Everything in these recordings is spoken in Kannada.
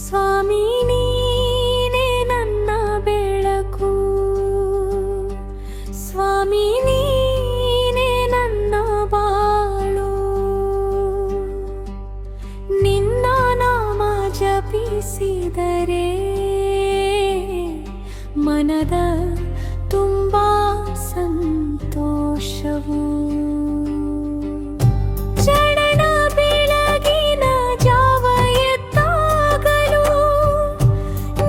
ಸ್ವಾಮಿ ನೀನೇ ನನ್ನ ಬೆಳಕು, ಸ್ವಾಮಿ ನೀನೇ ನನ್ನ ಬಾಳು. ನಿನ್ನ ನಾಮ ಜಪಿಸಿದರೆ ಮನದ ತುಂಬಾ ಸಂತೋಷವು. ಚರಣ ಬೆಳಗಿನ ಜಾವ ಎತ್ತಾಗಲೂ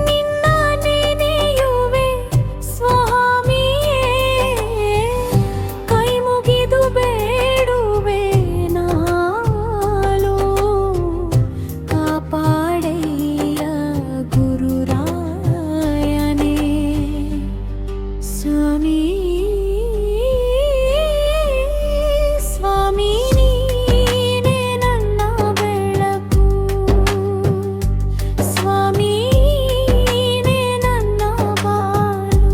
ನಿನ್ನ ನೆನೆಯುವೆ ಸ್ವಾಮಿಯೇ. ಕೈ ಮುಗಿದು ಬೇಡುವೆ ನಾಳು, ಕಾಪಾಡಯ್ಯ ಗುರುರಾಯನೇ. ಸ್ವಾಮಿ ಸ್ವಾಮಿ ನೀನೇ ನನ್ನ ಬೆಳಕು, ಸ್ವಾಮಿ ನೀನೇ ನನ್ನ ಬಾಳು.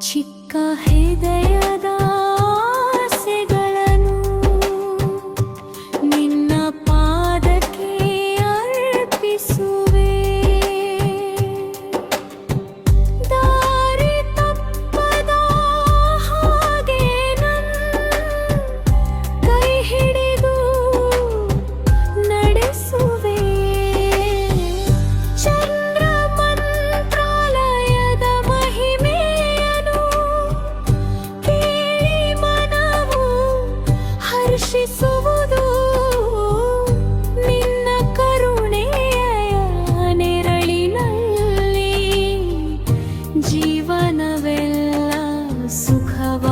ಚಿಕ್ಕ ಹೃದಯದ ಆಸೆಗಳನ್ನು ನಿನ್ನ ಪಾದಕ್ಕೆ ಅರ್ಪಿಸುವೆ. ದಾರಿ ತಪ್ಪದ ಹಾಗೆ ನನ್ನ ಕೈ ಹಿಡಿದು ನಡೆಸುವೆ. ಚಂದ್ರ ಮಂತ್ರಾಲಯದ ಮಹಿಮೆಯನು ಕೇಳಿ ಮನವು ಹರ್ಷಿಸುವುದು. ನಿನ್ನ ಕರುಣೆಯ ನೆರಳಿನಲ್ಲಿ ಜೀವನವೆಲ್ಲ ಸುಖವ